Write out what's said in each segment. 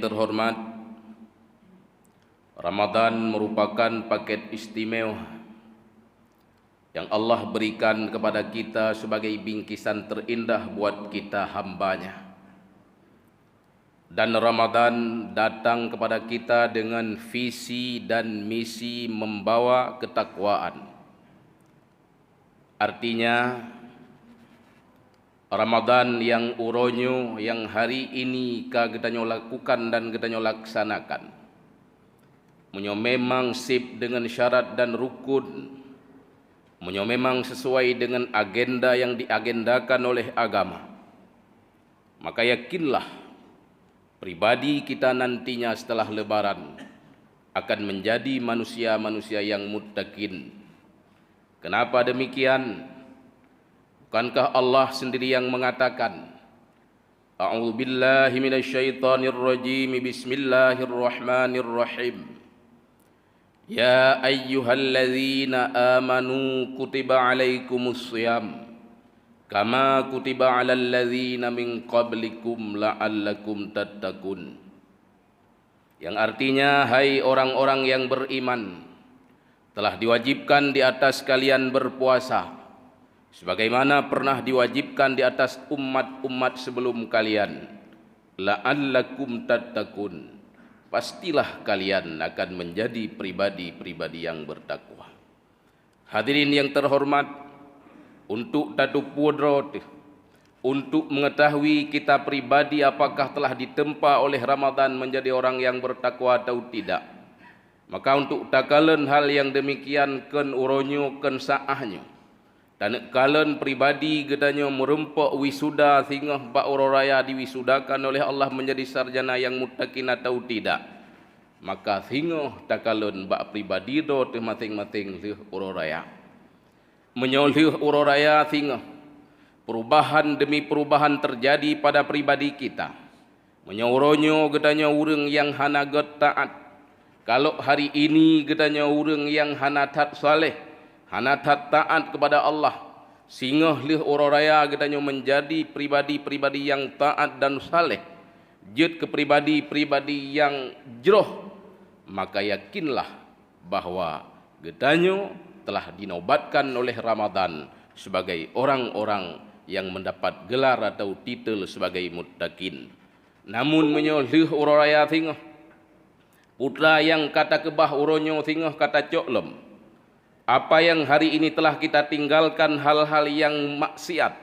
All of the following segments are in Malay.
terhormat, Ramadan merupakan paket istimewa yang Allah berikan kepada kita sebagai bingkisan terindah buat kita hambanya. Dan Ramadan datang kepada kita dengan visi dan misi membawa ketakwaan. Artinya, Ramadan yang uronyo yang hari ini kita lakukan dan kita laksanakan, memang sip dengan syarat dan rukun, memang sesuai dengan agenda yang diagendakan oleh agama. Maka yakinlah pribadi kita nantinya setelah lebaran akan menjadi manusia-manusia yang muttaqin. Kenapa demikian? Bukankah Allah sendiri yang mengatakan, A'udzubillahi minasyaitonirrajim, Bismillahirrahmanirrahim. Ya ayyuhalladzina amanu kutiba alaikumus shiyam kama kutiba alal ladzina min qablikum la'allakum tattaqun. Yang artinya, hai orang-orang yang beriman, telah diwajibkan di atas kalian berpuasa sebagaimana pernah diwajibkan di atas umat-umat sebelum kalian, la'allakum tattaqun. Pastilah kalian akan menjadi pribadi-pribadi yang bertakwa. Hadirin yang terhormat, untuk tatu pudrot, untuk mengetahui kita pribadi apakah telah ditempa oleh Ramadan menjadi orang yang bertakwa atau tidak, maka untuk takalan hal yang demikian ken uronyo ken saahnya, dan kalian pribadi gedanya merempak wisuda sehingga bak raya diwisudakan oleh Allah menjadi sarjana yang muttaqin atau tidak, maka sehingga takalan bak pribadi do masing-masing lih raya menyolih raya sehingga perubahan demi perubahan terjadi pada pribadi kita. Menyauronyo gedanya urang yang hanagat taat. Kalau hari ini gedanya urang yang hanatat saleh, hanatat taat kepada Allah, sehingga lih raya gedanya menjadi pribadi-pribadi yang taat dan saleh, jid ke pribadi-pribadi yang jroh, maka yakinlah bahwa gedanya telah dinobatkan oleh Ramadan sebagai orang-orang yang mendapat gelar atau titel sebagai muttaqin. Namun menyolih uraya singah putra yang kata kebah uronyo singah kata coklem, apa yang hari ini telah kita tinggalkan hal-hal yang maksiat,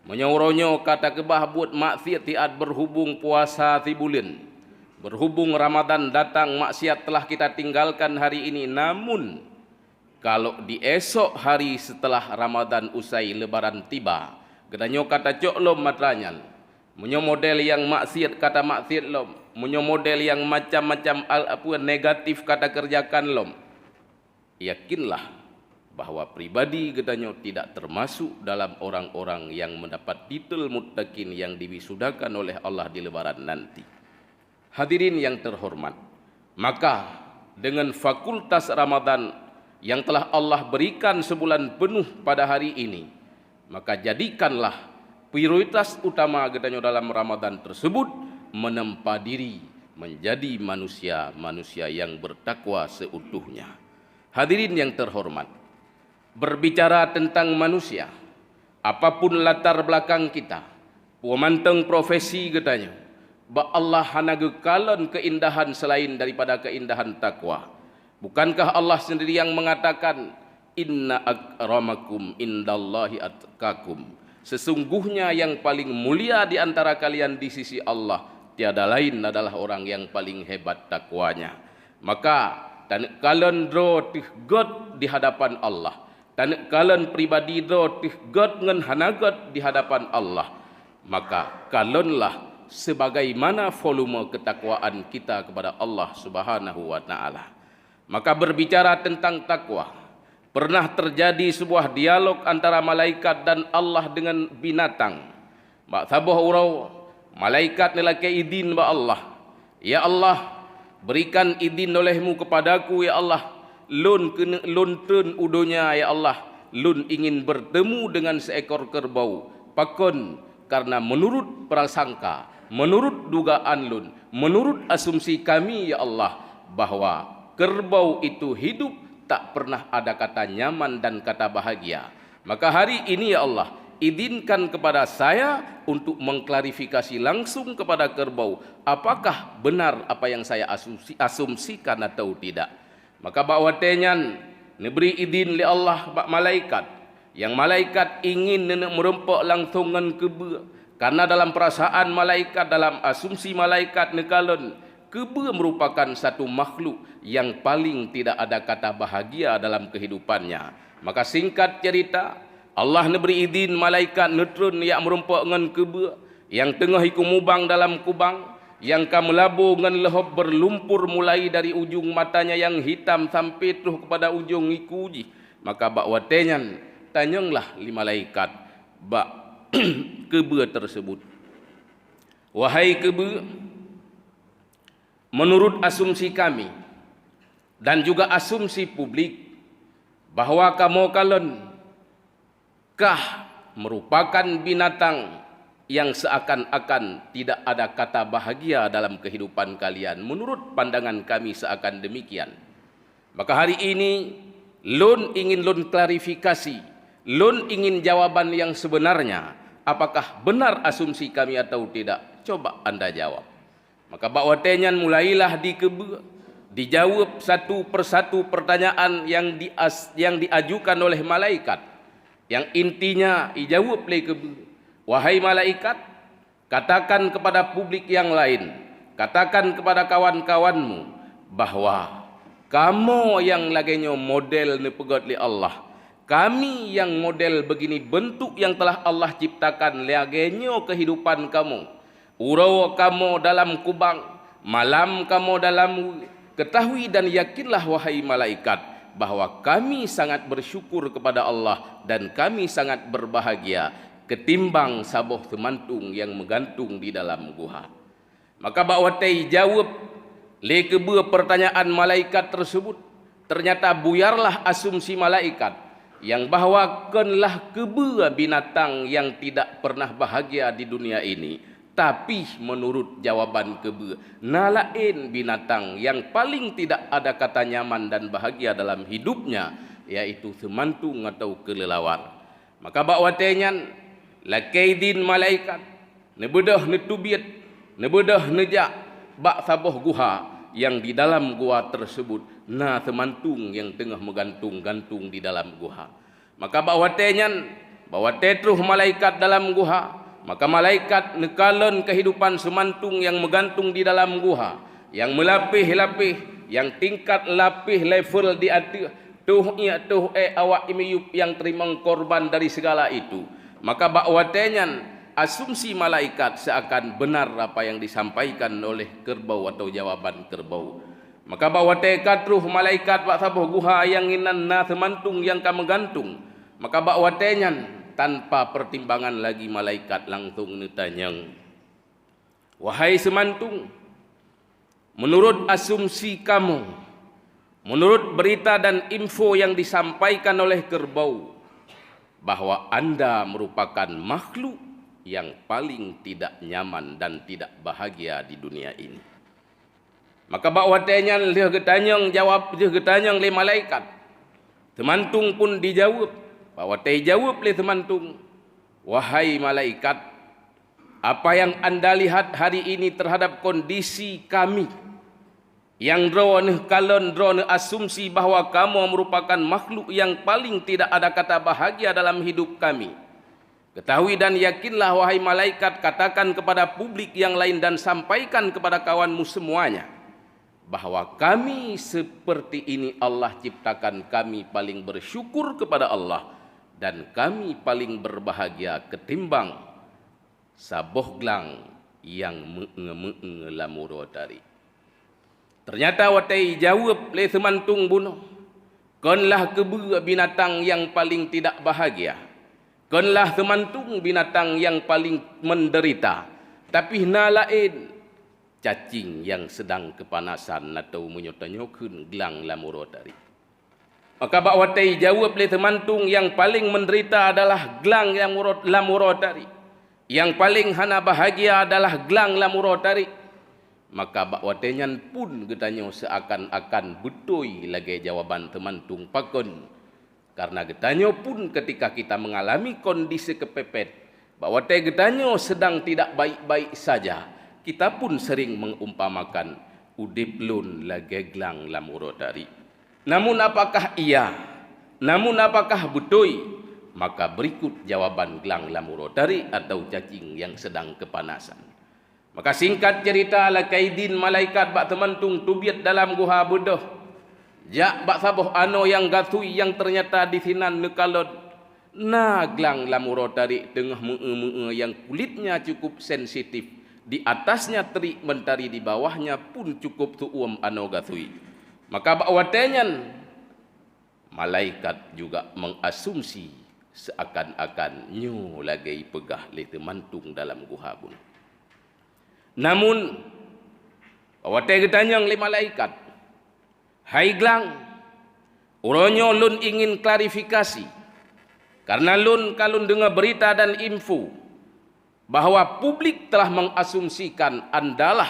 menyauronyo kata kebah buat maksiat tiat berhubung puasa tibulin, berhubung Ramadan datang maksiat telah kita tinggalkan hari ini. Namun kalau di esok hari setelah Ramadan usai lebaran tiba, gedanyo kata coklom matranyan, munyo model yang maksiat kata maksiat lom, munyo model yang macam-macam negatif kata kerjakan lom. Yakinlah bahwa pribadi gedanyo tidak termasuk dalam orang-orang yang mendapat titel muttaqin yang diwisudakan oleh Allah di lebaran nanti. Hadirin yang terhormat, maka dengan fakultas Ramadan yang telah Allah berikan sebulan penuh pada hari ini, maka jadikanlah prioritas utama gedanyo dalam Ramadan tersebut menempa diri menjadi manusia-manusia yang bertakwa seutuhnya. Hadirin yang terhormat, berbicara tentang manusia, apapun latar belakang kita, pemanteng profesi gedanyo, ba Allah hanagekalan keindahan selain daripada keindahan takwa. Bukankah Allah sendiri yang mengatakan, Inna akramakum indallahi atqakum, sesungguhnya yang paling mulia di antara kalian di sisi Allah tiada lain adalah orang yang paling hebat takwanya. Maka dan kalian dro tih God di hadapan Allah, dan kalian pribadi dro tih God ngan hanagat di hadapan Allah, maka kalianlah sebagaimana volume ketakwaan kita kepada Allah Subhanahu wa taala. Maka berbicara tentang takwa, pernah terjadi sebuah dialog antara malaikat dan Allah dengan binatang. Bak sabuh urau malaikat lelaki izin ba Allah, ya Allah, berikan izin olehmu kepadaku ya Allah, lun tun udonya ya Allah, lun ingin bertemu dengan seekor kerbau. Pakon karena menurut prasangka, menurut dugaan lun, menurut asumsi kami ya Allah, bahwa kerbau itu hidup, tak pernah ada kata nyaman dan kata bahagia. Maka hari ini ya Allah, izinkan kepada saya untuk mengklarifikasi langsung kepada kerbau, apakah benar apa yang saya asumsikan atau tidak. Maka bawatenyan neberi izin li Allah bak malaikat, yang malaikat ingin nenek merempak langsungan kebe, karena dalam perasaan malaikat, dalam asumsi malaikat nekalon, kebe merupakan satu makhluk yang paling tidak ada kata bahagia dalam kehidupannya. Maka singkat cerita, Allah neberi izin malaikat neutron yang merempak dengan kebe, yang tengah iku mubang dalam kubang, yang kam melabur dengan lehop berlumpur mulai dari ujung matanya yang hitam sampai terus kepada ujung iku uji. Maka bak watenyan tanyanglah li malaikat bak kebe tersebut, wahai kebe, menurut asumsi kami dan juga asumsi publik bahwa kamu kalon kah merupakan binatang yang seakan-akan tidak ada kata bahagia dalam kehidupan kalian. Menurut pandangan kami seakan demikian. Maka hari ini Lun ingin Lun klarifikasi, Lun ingin jawaban yang sebenarnya. Apakah benar asumsi kami atau tidak? Coba anda jawab. Maka bakwatenyan mulailah dijawab satu persatu pertanyaan yang diajukan oleh malaikat. Yang intinya dijawab oleh wahai malaikat, katakan kepada publik yang lain, katakan kepada kawan-kawanmu bahwa kamu yang laginya model nepegot li Allah, kami yang model begini bentuk yang telah Allah ciptakan laginya kehidupan kamu. Urau kamu dalam kubang, malam kamu dalam, ketahui dan yakinlah wahai malaikat bahwa kami sangat bersyukur kepada Allah dan kami sangat berbahagia ketimbang saboh temantung yang menggantung di dalam guha. Maka bakwatai jawab le kedua pertanyaan malaikat tersebut. Ternyata buyarlah asumsi malaikat yang bahwa kenlah kedua binatang yang tidak pernah bahagia di dunia ini. Tapi menurut jawaban kedua, nalain binatang yang paling tidak ada kata nyaman dan bahagia dalam hidupnya, yaitu semantung atau kelelawar. Maka bakwatenyan lakaidin malaikat nebedah netubiat nebedah nejak bak saboh guha yang di dalam gua tersebut na semantung yang tengah menggantung-gantung di dalam guha. Maka bakwatenyan bawa tetruh malaikat dalam guha, maka malaikat nekalon kehidupan semantung yang menggantung di dalam guha, yang melapih-lapih, yang tingkat lapih level di atas awak imiyup yang terima korban dari segala itu. Maka bakwatenyan asumsi malaikat seakan benar apa yang disampaikan oleh kerbau atau jawaban kerbau. Maka bakwate katruh malaikat bak sabuh guha yang inan na semantung yang kamu gantung. Maka bakwatenyan tanpa pertimbangan lagi malaikat langsung netanyang, wahai semantung, menurut asumsi kamu, menurut berita dan info yang disampaikan oleh kerbau, bahwa anda merupakan makhluk yang paling tidak nyaman dan tidak bahagia di dunia ini. Maka bakwatenya dia getanyang jawab, dia getanyang le malaikat. Temantung pun dijawab, bakwate jawab le temantung, wahai malaikat, apa yang anda lihat hari ini terhadap kondisi kami, yang drone kalon drone asumsi bahwa kamu merupakan makhluk yang paling tidak ada kata bahagia dalam hidup kami. Ketahui dan yakinlah wahai malaikat, katakan kepada publik yang lain dan sampaikan kepada kawanmu semuanya bahwa kami seperti ini Allah ciptakan, kami paling bersyukur kepada Allah dan kami paling berbahagia ketimbang saboh glang yang mengelamurotari. Ternyata watai jawab le semantung bunuh, konlah kebu binatang yang paling tidak bahagia, konlah semantung binatang yang paling menderita, tapi nalain cacing yang sedang kepanasan atau menyotanyokun gelang lamurotari. Maka bakwatai jawab le semantung yang paling menderita adalah gelang yang lamurotari, yang paling hana bahagia adalah gelang lamurotari. maka bak watenyan pun getanyo seakan-akan betoi lagi jawaban temantung pakon. Karena getanyo pun ketika kita mengalami kondisi kepepet, bahwa getanyo sedang tidak baik-baik saja, kita pun sering mengumpamakan udip lun lageglang lamurotari. Namun apakah iya? Namun apakah betoi? Maka berikut jawaban gelang lamurotari atau cacing yang sedang kepanasan. Maka singkat cerita ala kaidin malaikat bak temantung tubiat dalam guha budoh. Jak bak saboh ano yang gatui yang ternyata di sinan nekalod. Na gelang lamurotari tengah mee yang kulitnya cukup sensitif. Di atasnya terik mentari, di bawahnya pun cukup tuum ano gatui. Maka bak watenyan malaikat juga mengasumsi seakan-akan nyo lagi pegah le temantung dalam guha pun. Namun awate getanyang le malaikat, hai gelang, uronyo lun ingin klarifikasi, karena lun kalun dengar berita dan info bahwa publik telah mengasumsikan andalah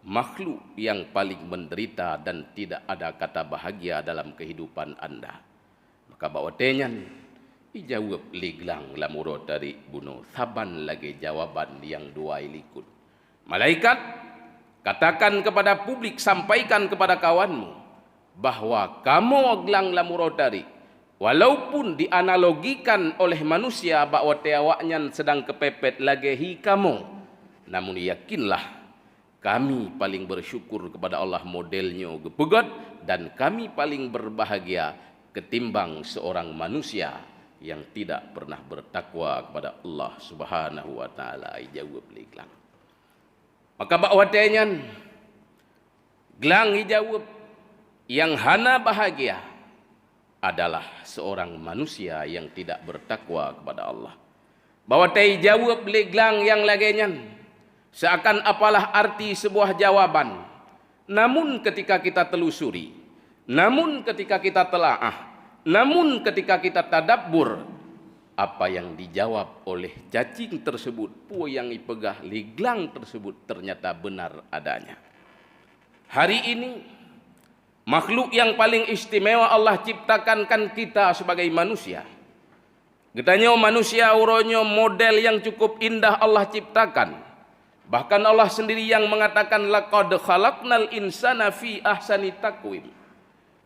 makhluk yang paling menderita dan tidak ada kata bahagia dalam kehidupan anda. Maka bawa tenyan dijawab liglang lamurot dari bunuh saban lagi jawaban yang dua ilikut. Malaikat katakan kepada publik, sampaikan kepada kawanmu bahwa kamu gelang lamurot dari walaupun dianalogikan oleh manusia bahwa awaknya sedang kepepet lagi hi kamu, namun yakinlah kami paling bersyukur kepada Allah modelnya gepegat, dan kami paling berbahagia ketimbang seorang manusia yang tidak pernah bertakwa kepada Allah Subhanahu wa taala. Jawab gelang. Maka bak watenyan gelang jawab yang hana bahagia adalah seorang manusia yang tidak bertakwa kepada Allah. Bahwa tei jawab gelang yang lagenyan seakan apalah arti sebuah jawaban. Namun ketika kita telusuri, namun ketika kita telaah, namun ketika kita tadabbur, apa yang dijawab oleh cacing tersebut, pu yang dipegah liglang tersebut ternyata benar adanya. Hari ini makhluk yang paling istimewa Allah ciptakan kan kita sebagai manusia. Getanyo manusia uronyo model yang cukup indah Allah ciptakan. Bahkan Allah sendiri yang mengatakan laqad khalaqnal insana fi ahsani taqwim.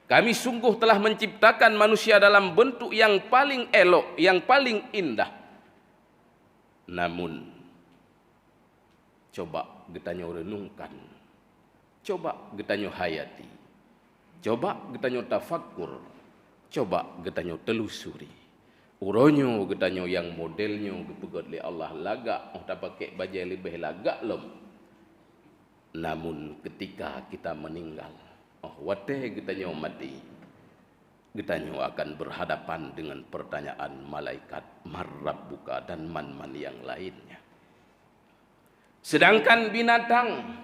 Kami sungguh telah menciptakan manusia dalam bentuk yang paling elok, yang paling indah. Namun, coba getanyo renungkan, coba getanyo hayati, coba getanyo tafakkur, coba getanyo telusuri. Uronyo getanyo yang modelnya gepegot le Allah lagak, tak pakai baju lebih lagak lom. Namun ketika kita meninggal, wate getanyo mati, getanyo akan berhadapan dengan pertanyaan malaikat marrabbuka dan man-man yang lainnya. Sedangkan binatang,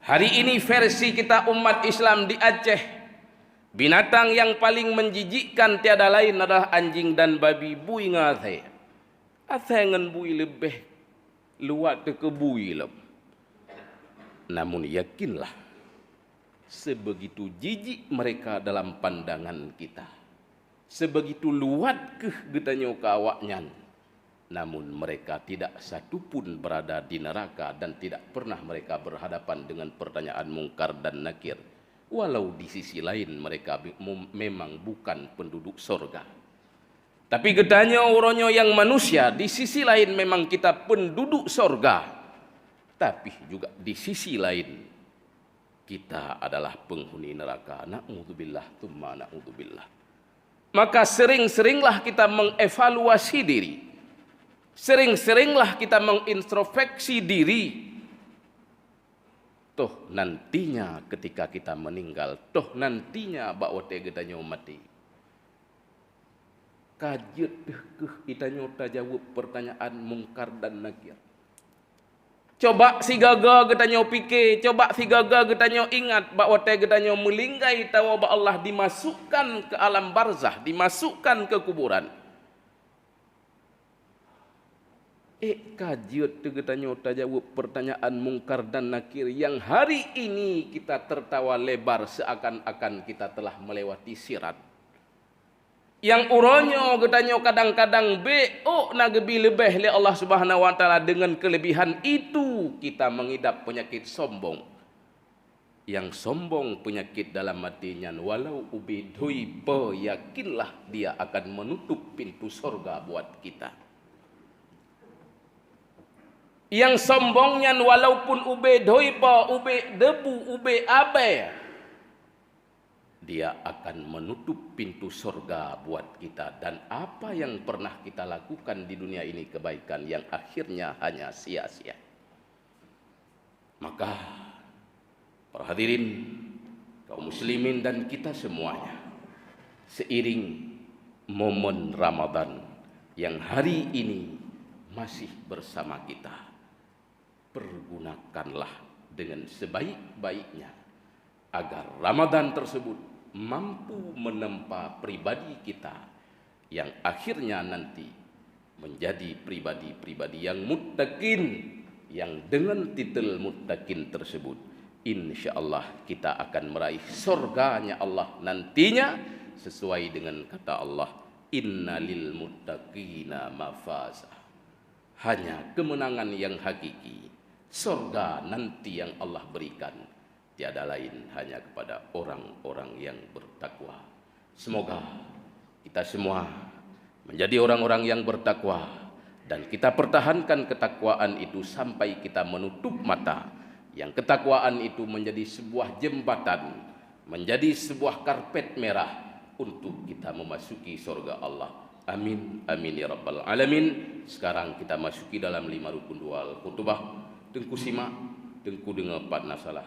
hari ini versi kita umat Islam di Aceh, binatang yang paling menjijikkan tiada lain adalah anjing dan babi bui ngathe. Athe ngan bui lebih luat ke bui lem. Namun yakinlah, sebegitu jijik mereka dalam pandangan kita, sebegitu luat ke getanyo kawaknya, namun mereka tidak satupun berada di neraka dan tidak pernah mereka berhadapan dengan pertanyaan mungkar dan nakir. Walau di sisi lain mereka memang bukan penduduk sorga. Tapi getanyo uronyo yang manusia, di sisi lain memang kita penduduk sorga. Tapi juga di sisi lain kita adalah penghuni neraka. Na'udzubillah, tsumma na'udzubillah. Maka sering-seringlah kita mengevaluasi diri. Sering-seringlah kita mengintrospeksi diri. Toh nantinya ketika kita meninggal, toh nantinya bakwa getanyo mati. Kajet kita nyota jawab pertanyaan mungkar dan nakir. Coba si gaga getanyo pikir, coba si gaga getanyo ingat bahwa getanyo melinggai tahu bahwa Allah dimasukkan ke alam barzah, dimasukkan ke kuburan. Kajiut tu tanya jawab pertanyaan mungkar dan nakir yang hari ini kita tertawa lebar seakan-akan kita telah melewati sirat. Yang uronyo katanya kadang-kadang nagebi lebih oleh Allah Subhanahu wa taala, dengan kelebihan itu kita mengidap penyakit sombong. Yang sombong penyakit dalam hatinya, walau ubidui yakinlah dia akan menutup pintu surga buat kita. Yang sombongnya walaupun ube doipa, ube debu, ube abe, dia akan menutup pintu surga buat kita. Dan apa yang pernah kita lakukan di dunia ini kebaikan yang akhirnya hanya sia-sia. Maka para hadirin kaum muslimin dan kita semuanya, seiring momen Ramadan yang hari ini masih bersama kita, pergunakanlah dengan sebaik-baiknya agar Ramadan tersebut mampu menempa pribadi kita yang akhirnya nanti menjadi pribadi-pribadi yang muttaqin, yang dengan titel muttaqin tersebut insyaallah kita akan meraih surganya Allah nantinya, sesuai dengan kata Allah, innalil muttaqina mafaza. Hanya kemenangan yang hakiki, surga nanti yang Allah berikan, tiada lain hanya kepada orang-orang yang bertakwa. Semoga kita semua menjadi orang-orang yang bertakwa, dan kita pertahankan ketakwaan itu sampai kita menutup mata. Yang ketakwaan itu menjadi sebuah jembatan, menjadi sebuah karpet merah untuk kita memasuki surga Allah. Amin, amin ya rabbal alamin. Sekarang kita masuki dalam 5 rukun 2 al-khutbah. Tengku simak, tengku dengar 4 nasalah.